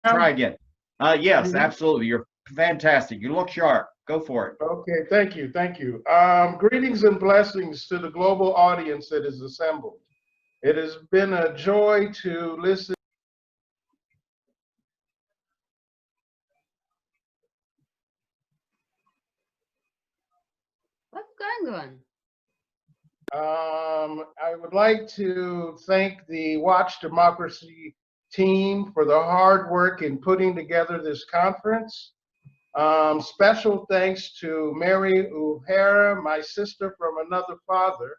Try Now, again. can Yes, you hear? absolutely. You're fantastic. You look sharp. Go for it. Okay, thank you, thank you. Greetings and blessings to the global audience that is assembled. It has been a joy to listen. What's going on? I would like to thank the Watch Democracy team for the hard work in putting together this conference. Special thanks to Mary O'Hara, my sister from another father,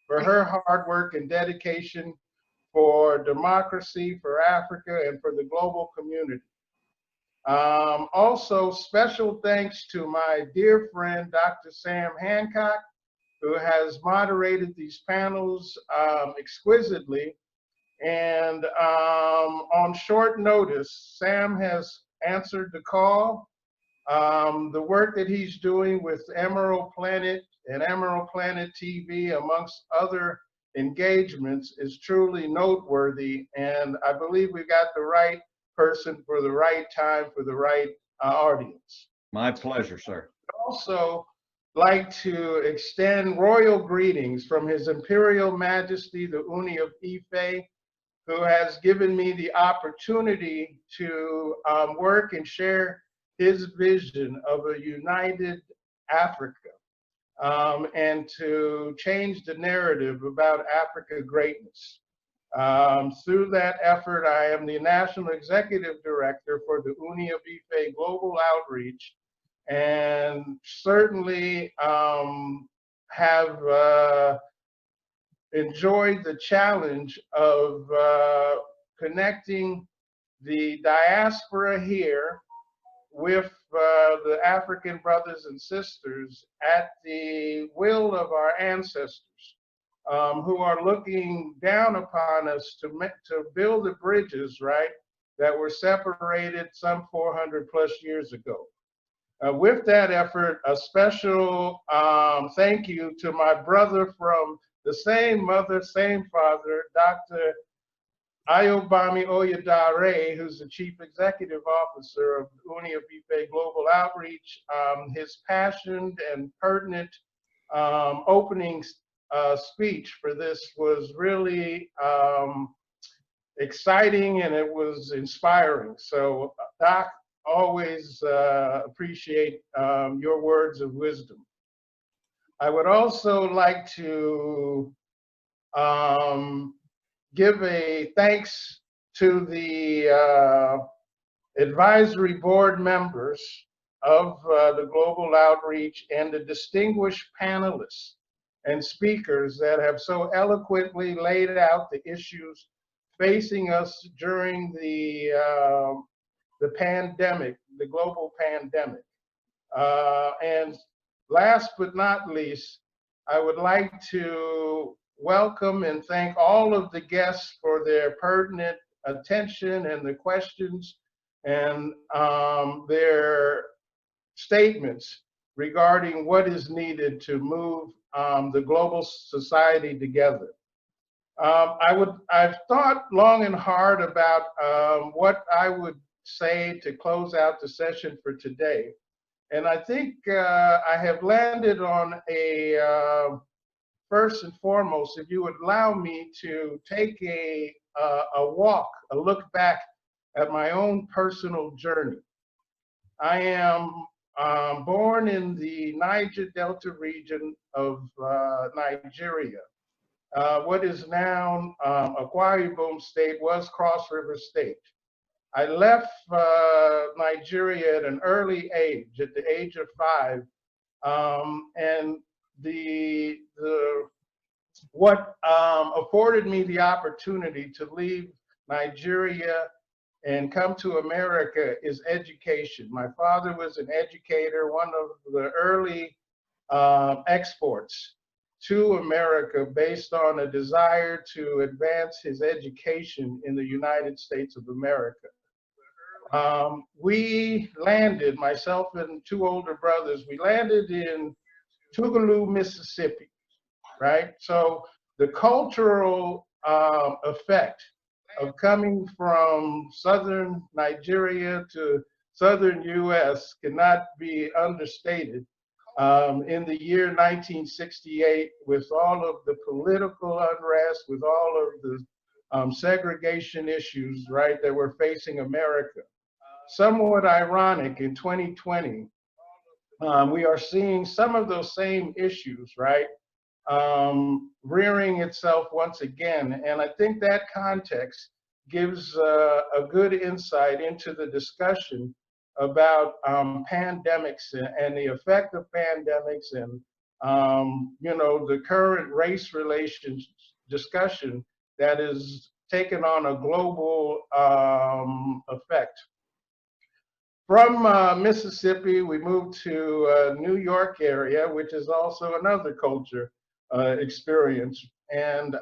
for her hard work and dedication for democracy, for Africa, and for the global community. Also, special thanks to my dear friend, Dr. Sam Hancock, who has moderated these panels exquisitely. And on short notice, Sam has answered the call. The work that he's doing with Emerald Planet and Emerald Planet TV, amongst other engagements, is truly noteworthy. And I believe we got the right person for the right time for the right audience. My pleasure, sir. Also, like to extend royal greetings from His Imperial Majesty, the Uni of Ife, who has given me the opportunity to work and share his vision of a united Africa, and to change the narrative about Africa greatness. Through that effort, I am the National Executive Director for the Uni of Ife Global Outreach, and certainly have enjoyed the challenge of connecting the diaspora here with the African brothers and sisters at the will of our ancestors, who are looking down upon us to build the bridges, right, that were separated some 400 plus years ago. With that effort, a special thank you to my brother from the same mother, same father, Dr. Ayobami Oyedare, who's the Chief Executive Officer of Uni of Ife Global Outreach. His passionate and pertinent opening speech for this was really exciting, and it was inspiring. So, Doc, always appreciate your words of wisdom. I would also like to give a thanks to the advisory board members of the Global Outreach and the distinguished panelists and speakers that have so eloquently laid out the issues facing us during the pandemic, the global pandemic. And last but not least, I would like to welcome and thank all of the guests for their pertinent attention and the questions and their statements regarding what is needed to move the global society together. I've thought long and hard about what I would say to close out the session for today. And I think I have landed on first and foremost, if you would allow me to take a walk, a look back at my own personal journey. I am born in the Niger Delta region of Nigeria. What is now Akwa Ibom State was Cross River State. I left Nigeria at an early age, at the age of 5, and what afforded me the opportunity to leave Nigeria and come to America is education. My father was an educator, one of the early exports to America based on a desire to advance his education in the United States of America. We landed, myself and 2 older brothers, we landed in Tougaloo, Mississippi, right? So the cultural effect of coming from southern Nigeria to southern US cannot be understated. In the year 1968, with all of the political unrest, with all of the segregation issues, right, that were facing America. Somewhat ironic, in 2020, we are seeing some of those same issues, right, rearing itself once again. And I think that context gives a good insight into the discussion about pandemics and the effect of pandemics and, you know, the current race relations discussion that is taken on a global effect. From Mississippi, we moved to New York area, which is also another culture experience. And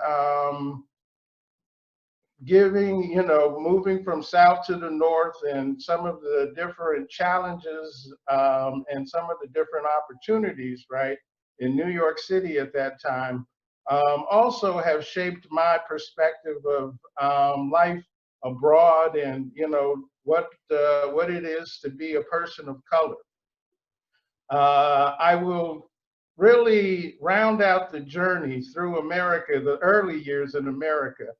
you know, moving from south to the north and some of the different challenges and some of the different opportunities, right, in New York City at that time, also have shaped my perspective of life abroad and, you know, what it is to be a person of color. I will really round out the journey through America, the early years in America.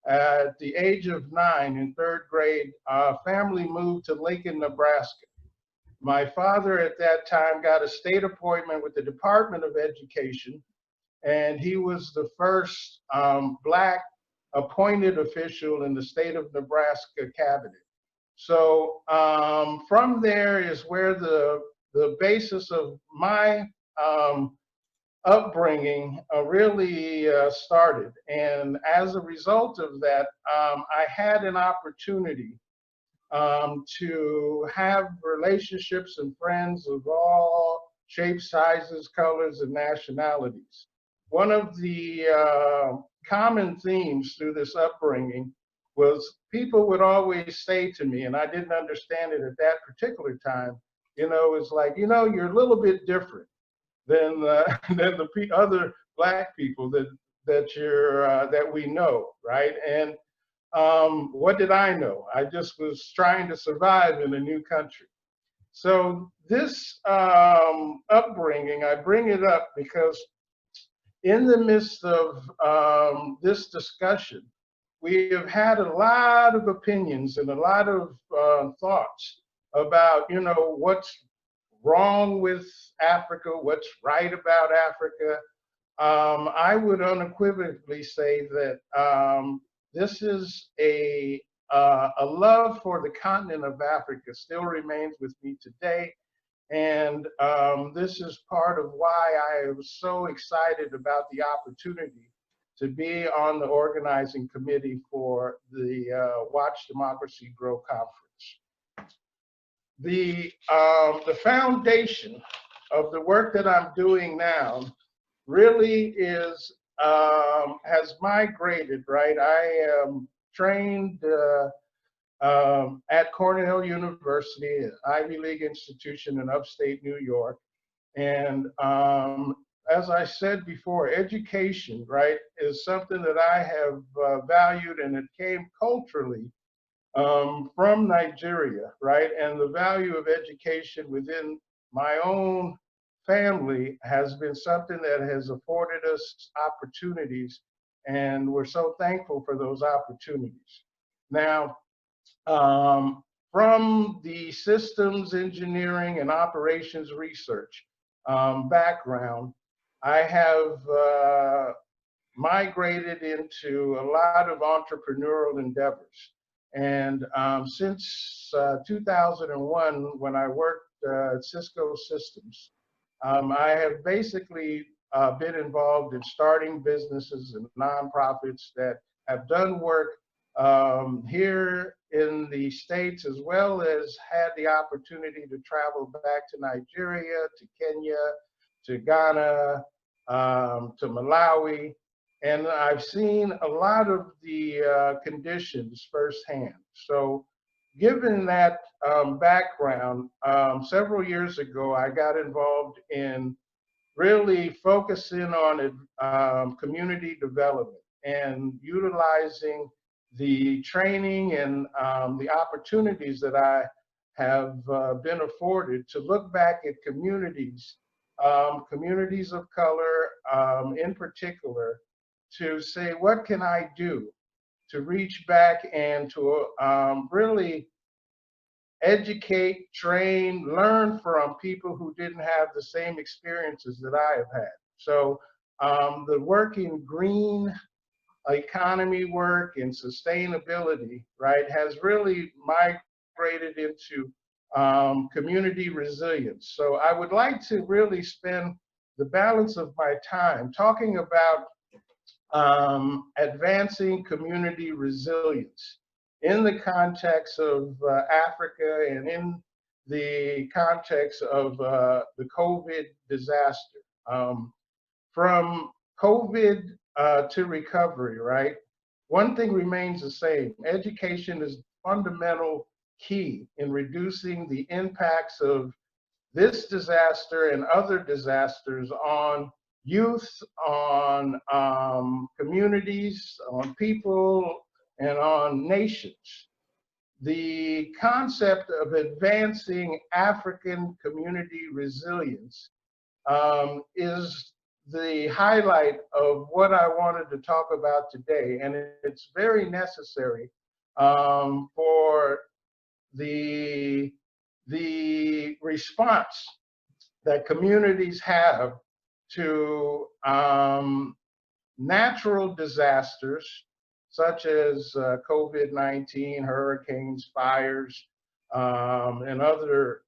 At the age of 9 in 3rd grade, our family moved to Lincoln, Nebraska. My father at that time got a state appointment with the Department of Education, and he was the first Black appointed official in the state of Nebraska cabinet. So from there is where the basis of my upbringing really started. And as a result of that, I had an opportunity to have relationships and friends of all shapes, sizes, colors, and nationalities. One of the common themes through this upbringing was people would always say to me, and I didn't understand it at that particular time, you know, it's like, you know, you're a little bit different than the other Black people that we know, right? And what did I know? I just was trying to survive in a new country. So this upbringing, I bring it up because in the midst of this discussion, we have had a lot of opinions and a lot of thoughts about, you know, what's wrong with Africa, what's right about Africa. I would unequivocally say that this is a love for the continent of Africa still remains with me today. And this is part of why I was so excited about the opportunity to be on the organizing committee for the Watch Democracy Grow conference. The foundation of the work that I'm doing now really is, has migrated, right? I am trained at Cornell University, an Ivy League institution in upstate New York. And as I said before, education, right, is something that I have valued, and it came culturally from Nigeria, right? And the value of education within my own family has been something that has afforded us opportunities, and we're so thankful for those opportunities. Now, from the systems engineering and operations research background, I have migrated into a lot of entrepreneurial endeavors. And since 2001, when I worked at Cisco Systems, I have basically been involved in starting businesses and nonprofits that have done work here in the States, as well as had the opportunity to travel back to Nigeria, to Kenya, to Ghana, to Malawi. And I've seen a lot of the conditions firsthand. So given that background, several years ago, I got involved in really focusing on community development and utilizing the training and the opportunities that I have been afforded to look back at communities, communities of color in particular, to say, what can I do to reach back and to really educate, train, learn from people who didn't have the same experiences that I have had. So the work in green economy work and sustainability, right, has really migrated into community resilience. So I would like to really spend the balance of my time talking about advancing community resilience in the context of Africa and in the context of the COVID disaster. From COVID to recovery, right? One thing remains the same. Education is fundamental key in reducing the impacts of this disaster and other disasters on youth, on communities, on people, and on nations. The concept of advancing African community resilience is the highlight of what I wanted to talk about today. And it's very necessary for the response that communities have to natural disasters such as COVID-19, hurricanes, fires, and other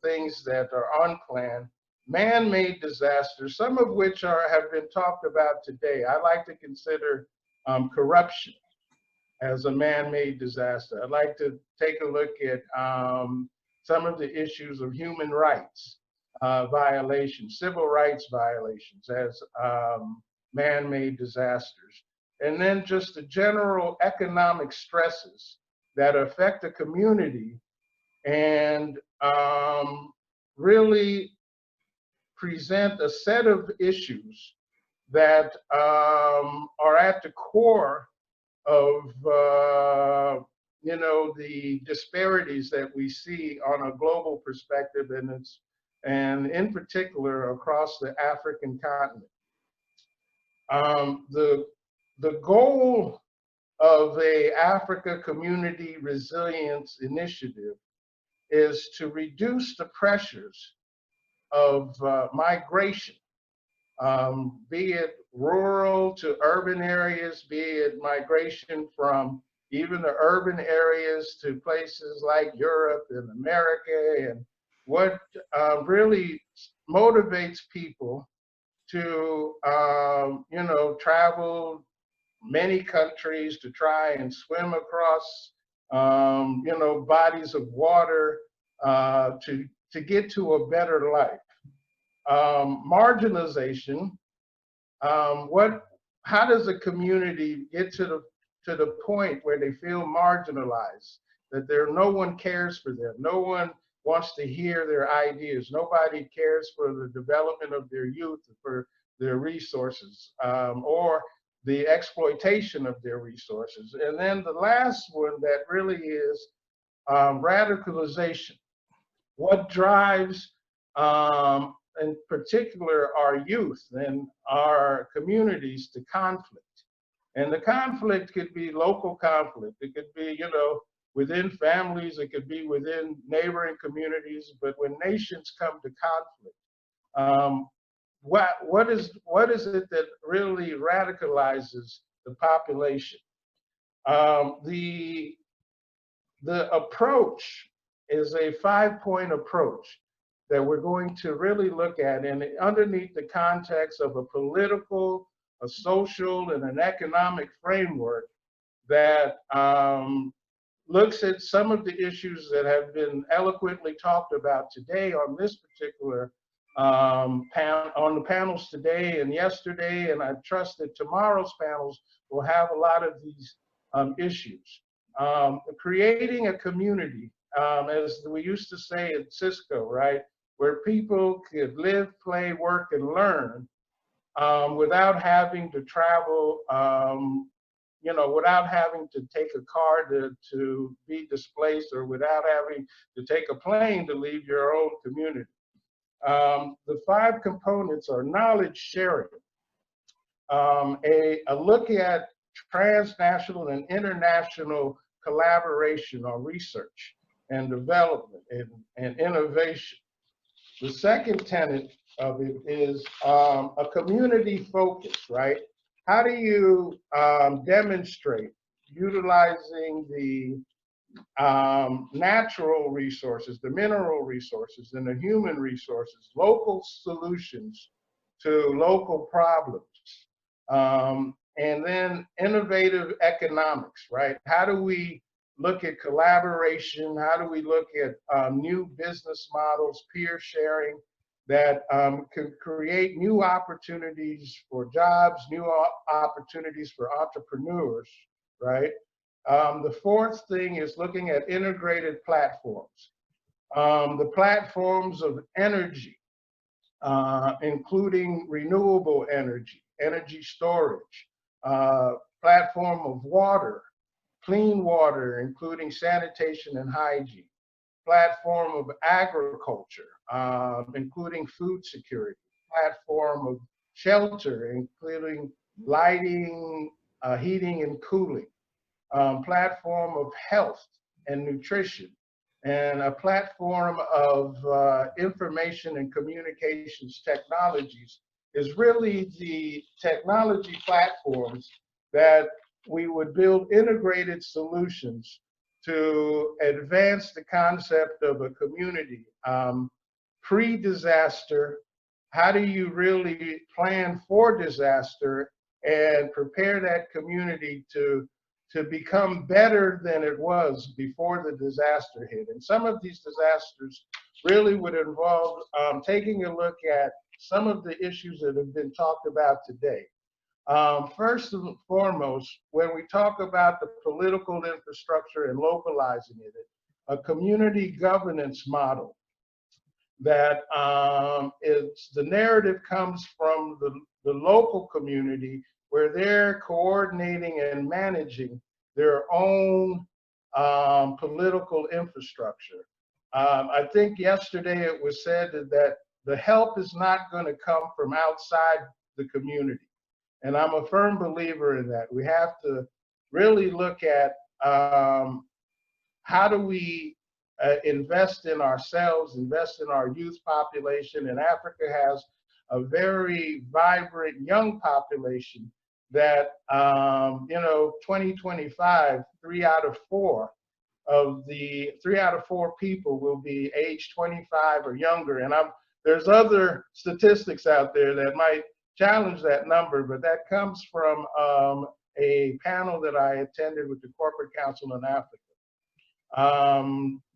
things that are unplanned, man-made disasters, some of which have been talked about today. I like to consider corruption as a man-made disaster. I'd like to take a look at some of the issues of human rights violations, civil rights violations as man-made disasters. And then just the general economic stresses that affect the community and really present a set of issues that are at the core of the disparities that we see on a global perspective, and in particular across the African continent. The goal of a Africa Community Resilience Initiative is to reduce the pressures of migration, be it rural to urban areas, be it migration from even the urban areas to places like Europe and America, and what really motivates people to travel many countries to try and swim across bodies of water to get to a better life. Marginalization. How does a community get to the point where they feel marginalized, that no one cares for them, no one wants to hear their ideas, nobody cares for the development of their youth, for their resources, or the exploitation of their resources? And then the last one that really is radicalization. What drives, in particular, our youth and our communities to conflict? And the conflict could be local conflict. It could be, within families. It could be within neighboring communities. But when nations come to conflict, what is it that really radicalizes the population? The approach is a 5-point approach that we're going to really look at, and underneath the context of a political, a social, and an economic framework that looks at some of the issues that have been eloquently talked about today on this particular on the panels today and yesterday, and I trust that tomorrow's panels will have a lot of these issues. Creating a community, as we used to say at Cisco, right, where people could live, play, work, and learn without having to travel without having to take a car to be displaced, or without having to take a plane to leave your own community. The 5 components are knowledge sharing, a look at transnational and international collaboration on research and development and innovation. The second tenet of it is a community focus, right? How do you demonstrate utilizing the natural resources, the mineral resources, and the human resources, local solutions to local problems? And then innovative economics, right? How do we look at collaboration? How do we look at new business models, peer sharing that can create new opportunities for jobs, new opportunities for entrepreneurs, right? The fourth thing is looking at integrated platforms. The platforms of energy, including renewable energy, energy storage, platform of water, clean water, including sanitation and hygiene, platform of agriculture, including food security, platform of shelter, including lighting, heating and cooling, platform of health and nutrition, and a platform of information and communications technologies is really the technology platforms that we would build integrated solutions to advance the concept of a community. Pre-disaster, how do you really plan for disaster and prepare that community to become better than it was before the disaster hit? And some of these disasters really would involve taking a look at some of the issues that have been talked about today. First and foremost, when we talk about the political infrastructure and localizing it, a community governance model that is, the narrative comes from the local community, where they're coordinating and managing their own political infrastructure. I think yesterday it was said that the help is not going to come from outside the community. And I'm a firm believer in that. We have to really look at how do we invest in ourselves, invest in our youth population. And Africa has a very vibrant young population that, 2025, 3 out of 4 people will be age 25 or younger. And there's other statistics out there that might challenge that number, but that comes from a panel that I attended with the Corporate Council in Africa.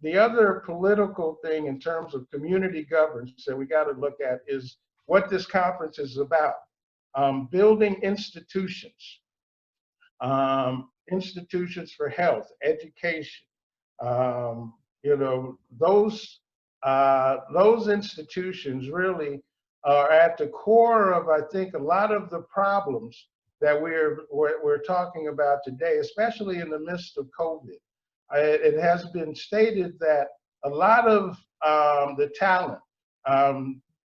The other political thing in terms of community governance that we got to look at is what this conference is about. Building institutions, institutions for health, education. Those institutions really are at the core of, I think, a lot of the problems that we're talking about today, especially in the midst of COVID. It has been stated that a lot of the talent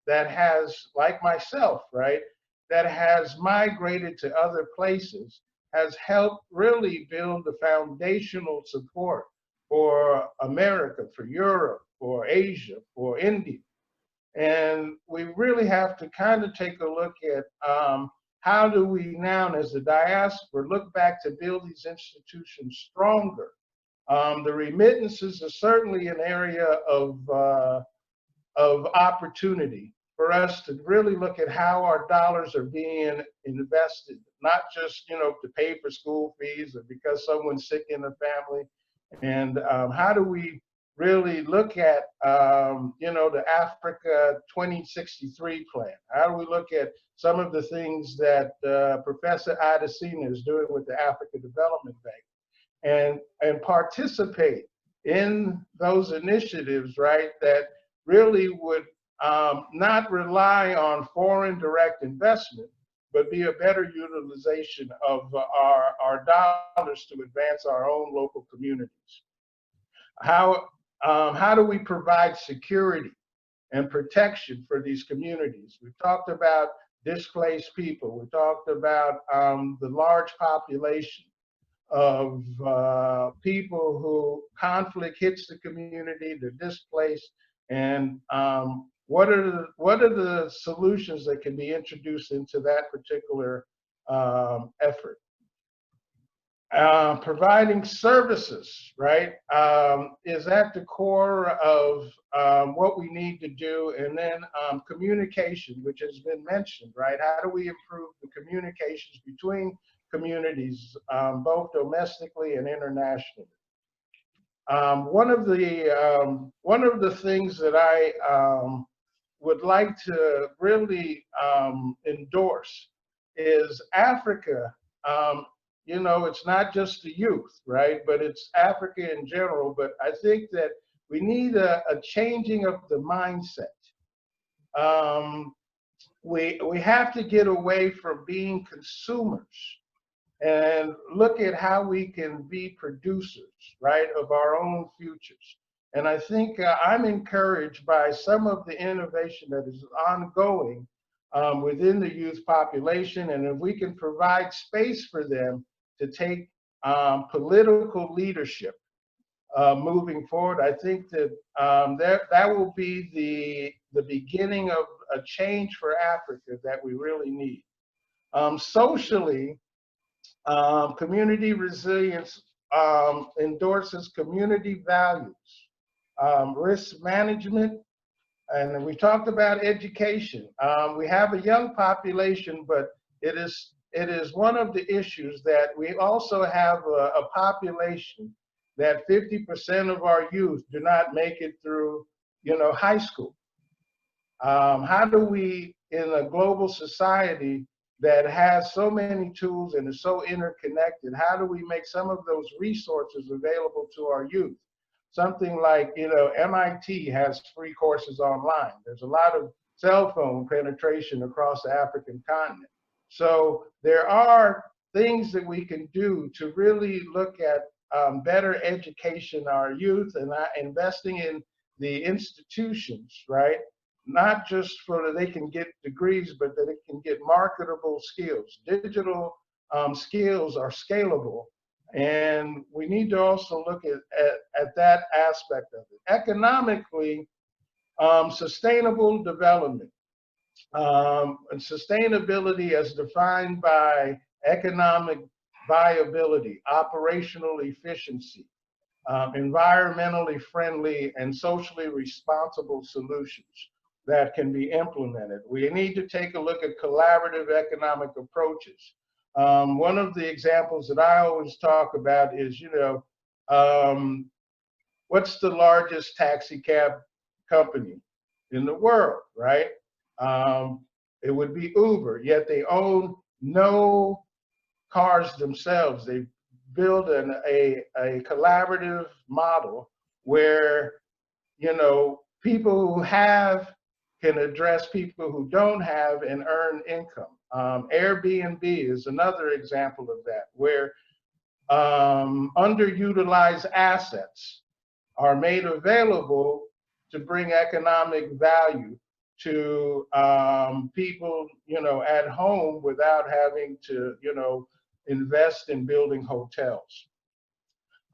that has, like myself, right, that has migrated to other places has helped really build the foundational support for America, for Europe, for Asia, for India. And we really have to kind of take a look at how do we now, as the diaspora, look back to build these institutions stronger. The remittances are certainly an area of opportunity for us to really look at how our dollars are being invested, not just, to pay for school fees or because someone's sick in the family. And how do we really look at, the Africa 2063 plan? How do we look at some of the things that Professor Adesina is doing with the Africa Development Bank, and participate in those initiatives, right, that really would not rely on foreign direct investment, but be a better utilization of our dollars to advance our own local communities. How do we provide security and protection for these communities? We talked about displaced people. We talked about the large population of people who conflict hits the community, they're displaced, and what are the solutions that can be introduced into that particular effort? Providing services, right, is at the core of what we need to do. And then communication, which has been mentioned, right? How do we improve the communications between communities, both domestically and internationally? One of the things that I would like to really endorse is Africa. You know, it's not just the youth, right? But it's Africa in general. But I think that we need a changing of the mindset. We have to get away from being consumers and look at how we can be producers, right, of our own futures. And I think I'm encouraged by some of the innovation that is ongoing within the youth population. And if we can provide space for them to take political leadership moving forward, I think that that will be the beginning of a change for Africa that we really need. Socially, community resilience endorses community values, risk management, and we talked about education. We have a young population, but it is one of the issues that we also have a population that 50% of our youth do not make it through, you know, high school. How do we, in a global society that has so many tools and is so interconnected, how do we make some of those resources available to our youth? Something like, you know, MIT has free courses online. There's a lot of cell phone penetration across the African continent. So there are things that we can do to really look at better education our youth, and investing in the institutions, right? Not just so that they can get degrees, but that it can get marketable skills. Digital skills are scalable, and we need to also look at that aspect of it. Economically, sustainable development. And sustainability as defined by economic viability, operational efficiency, environmentally friendly and socially responsible solutions that can be implemented. We need to take a look at collaborative economic approaches. One of the examples that I always talk about is, you know, what's the largest taxi cab company in the world, right? It would be Uber, yet they own no cars themselves. They build a collaborative model where, you know, people who have can address people who don't have and earn income. Airbnb is another example of that, where underutilized assets are made available to bring economic value to people, you know, at home without having to, you know, invest in building hotels.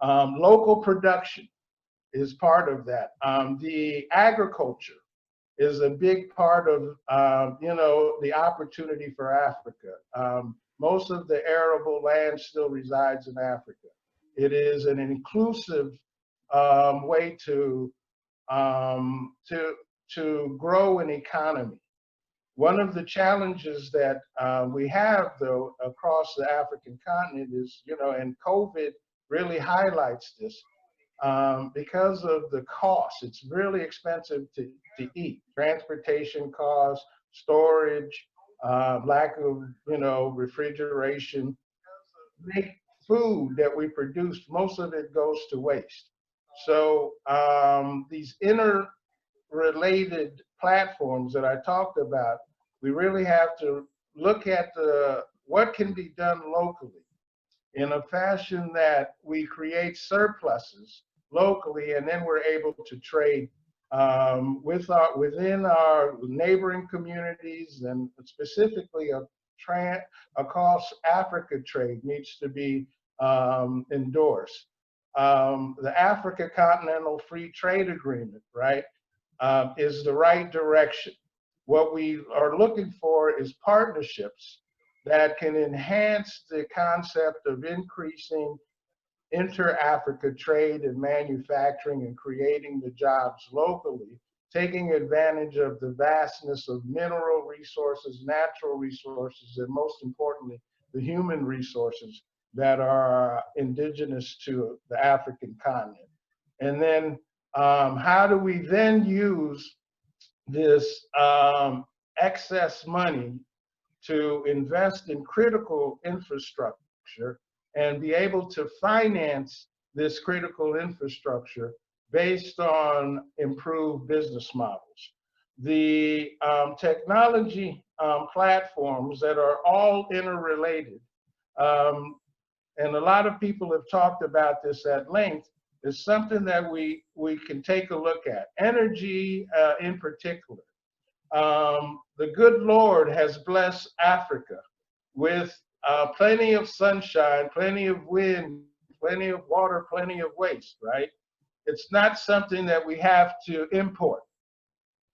Local production is part of that. The agriculture is a big part of, you know, the opportunity for Africa. Most of the arable land still resides in Africa. It is an inclusive way to grow an economy. One of the challenges that we have, though, across the African continent is, you know, and COVID really highlights this, because of the cost. It's really expensive to eat. Transportation costs, storage, lack of, you know, refrigeration. Make food that we produce, most of it goes to waste. So these interrelated platforms that I talked about, we really have to look at what can be done locally in a fashion that we create surpluses locally, and then we're able to trade within our neighboring communities, and specifically across Africa trade needs to be endorsed. The Africa Continental Free Trade Agreement, right, is the right direction. What we are looking for is partnerships that can enhance the concept of increasing inter-Africa trade and manufacturing and creating the jobs locally, taking advantage of the vastness of mineral resources, natural resources, and most importantly, the human resources that are indigenous to the African continent. And then how do we then use this excess money to invest in critical infrastructure and be able to finance this critical infrastructure based on improved business models? The technology platforms that are all interrelated, and a lot of people have talked about this at length, is something that we can take a look at. Energy in particular. The good Lord has blessed Africa with plenty of sunshine, plenty of wind, plenty of water, plenty of waste, right? It's not something that we have to import.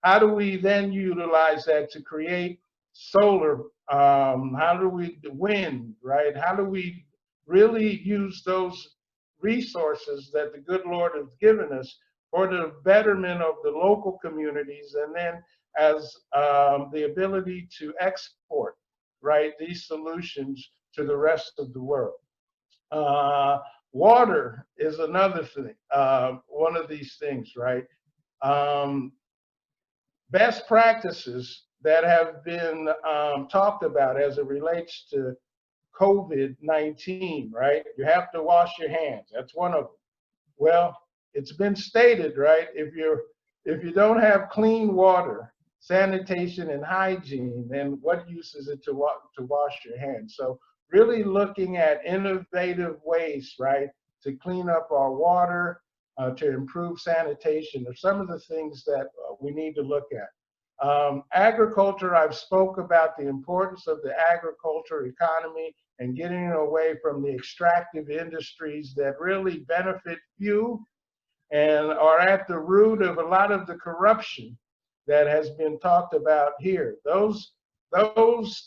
How do we then utilize that to create solar? How do we, wind, right? How do we really use those resources that the good Lord has given us for the betterment of the local communities, and then as the ability to export, right, these solutions to the rest of the world? Water is another thing, one of these things, right? Best practices that have been talked about as it relates to COVID-19, right? You have to wash your hands. That's one of them. Well, it's been stated, right? If you don't have clean water, sanitation, and hygiene, then what use is it to wash your hands? So really looking at innovative ways, right, to clean up our water, to improve sanitation are some of the things that we need to look at. Agriculture, I've spoke about the importance of the agriculture economy and getting away from the extractive industries that really benefit few and are at the root of a lot of the corruption that has been talked about here. Those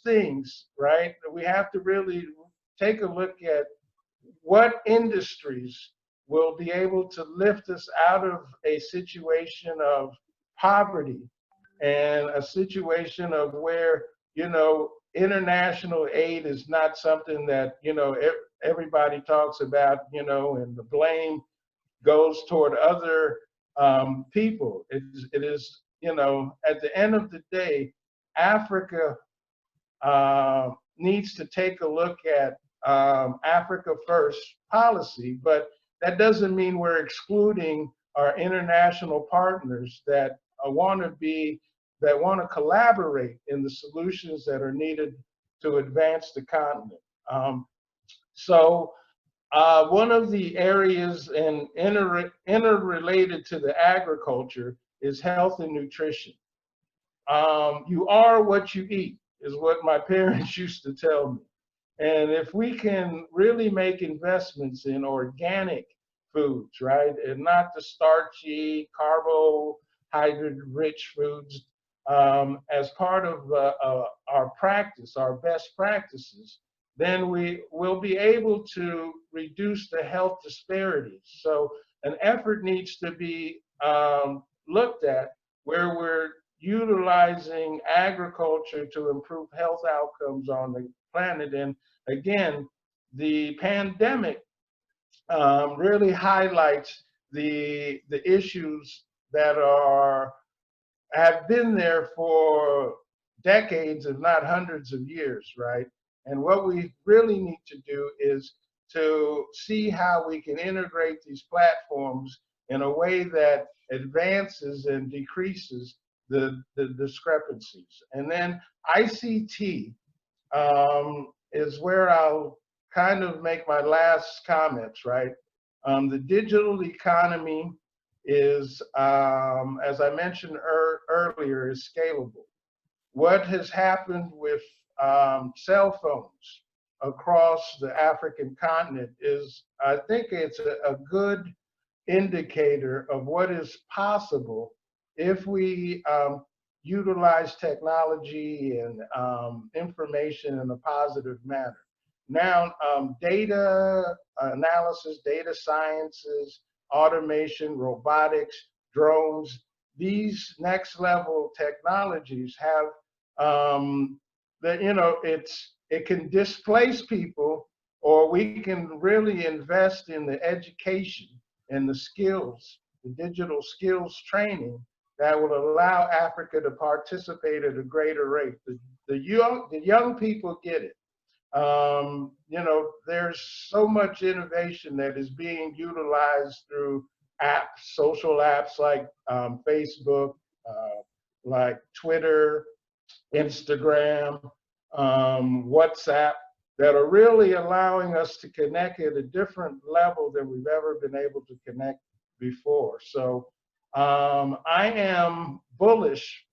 things, right, we have to really take a look at what industries will be able to lift us out of a situation of poverty and a situation of where, international aid is not something that, everybody talks about, and the blame goes toward other people. It is, at the end of the day, Africa needs to take a look at Africa First policy, but that doesn't mean we're excluding our international partners that want to collaborate in the solutions that are needed to advance the continent. So one of the areas and interrelated to the agriculture is health and nutrition. You are what you eat is what my parents used to tell me. And if we can really make investments in organic foods, right, and not the starchy, carbohydrate-rich foods, as part of our practice, our best practices, then we will be able to reduce the health disparities. So an effort needs to be looked at where we're utilizing agriculture to improve health outcomes on the planet. And again, the pandemic really highlights the issues that have been there for decades, if not hundreds of years, right? And what we really need to do is to see how we can integrate these platforms in a way that advances and decreases the discrepancies. And then ICT is where I'll kind of make my last comments, right? The digital economy is, as I mentioned earlier, is scalable. What has happened with cell phones across the African continent is, I think it's a good indicator of what is possible if we utilize technology and information in a positive manner. Now, data analysis, data sciences, automation, robotics, drones, these next level technologies have that, you know, it can displace people, or we can really invest in the education and the skills, the digital skills training that will allow Africa to participate at a greater rate. The young people get it. You know, there's so much innovation that is being utilized through apps, social apps like Facebook, like Twitter, Instagram, WhatsApp, that are really allowing us to connect at a different level than we've ever been able to connect before. So I am bullish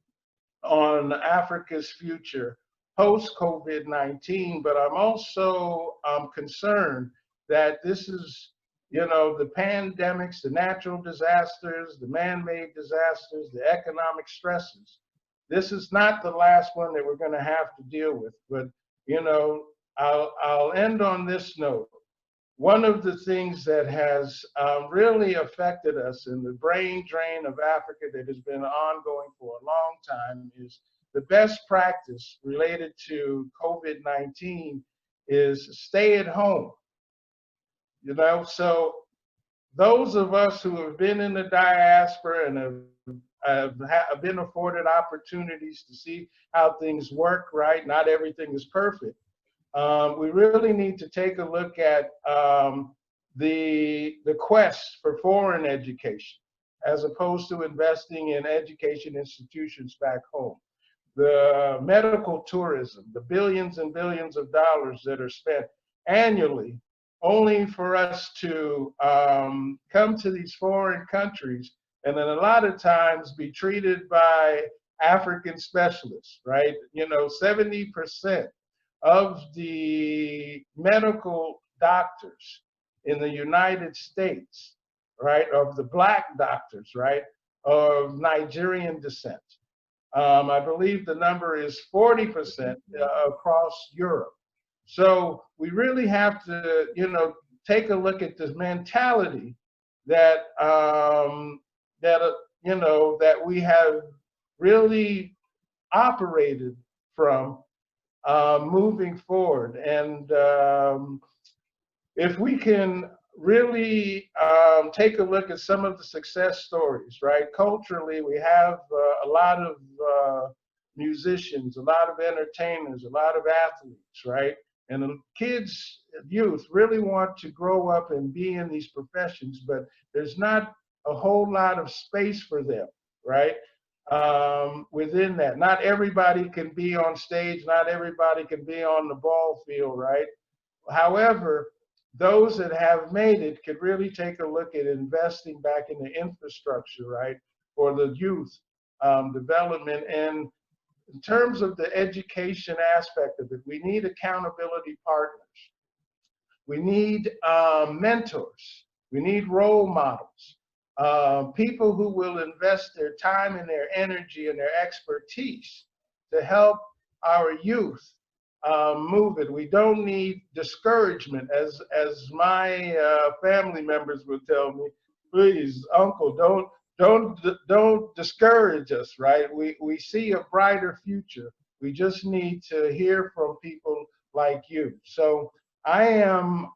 on Africa's future post-COVID-19, but I'm also concerned that this is, you know, the pandemics, the natural disasters, the man-made disasters, the economic stresses. This is not the last one that we're going to have to deal with. But, you know, I'll end on this note. One of the things that has really affected us in the brain drain of Africa that has been ongoing for a long time is the best practice related to COVID-19 is stay at home. You know, so those of us who have been in the diaspora and have been afforded opportunities to see how things work, right? Not everything is perfect. We really need to take a look at the quest for foreign education as opposed to investing in education institutions back home. The medical tourism, the billions and billions of dollars that are spent annually only for us to come to these foreign countries and then a lot of times be treated by African specialists, right? You know, 70% of the medical doctors in the United States, right, of the Black doctors, right, of Nigerian descent. I believe the number is 40% across Europe. So we really have to, you know, take a look at the mentality that, you know, that we have really operated from moving forward. And if we can really take a look at some of the success stories, right? Culturally, we have a lot of musicians, a lot of entertainers, a lot of athletes, right? And the kids, youth really want to grow up and be in these professions, but there's not a whole lot of space for them, right? Within that, not everybody can be on stage, not everybody can be on the ball field, right? However, those that have made it could really take a look at investing back in the infrastructure, right, for the youth development. And in terms of the education aspect of it, we need accountability partners. We need mentors. We need role models. People who will invest their time and their energy and their expertise to help our youth move it. We don't need discouragement, as my family members would tell me. Please, Uncle, don't discourage us, right? We see a brighter future. We just need to hear from people like you. So I am,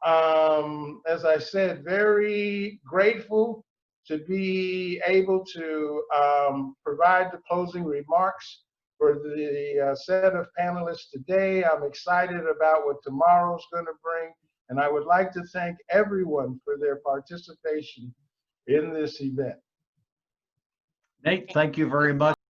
as I said, very grateful to be able to provide the closing remarks for the set of panelists today. I'm excited about what tomorrow's going to bring, and I would like to thank everyone for their participation in this event. Nate, thank you very much.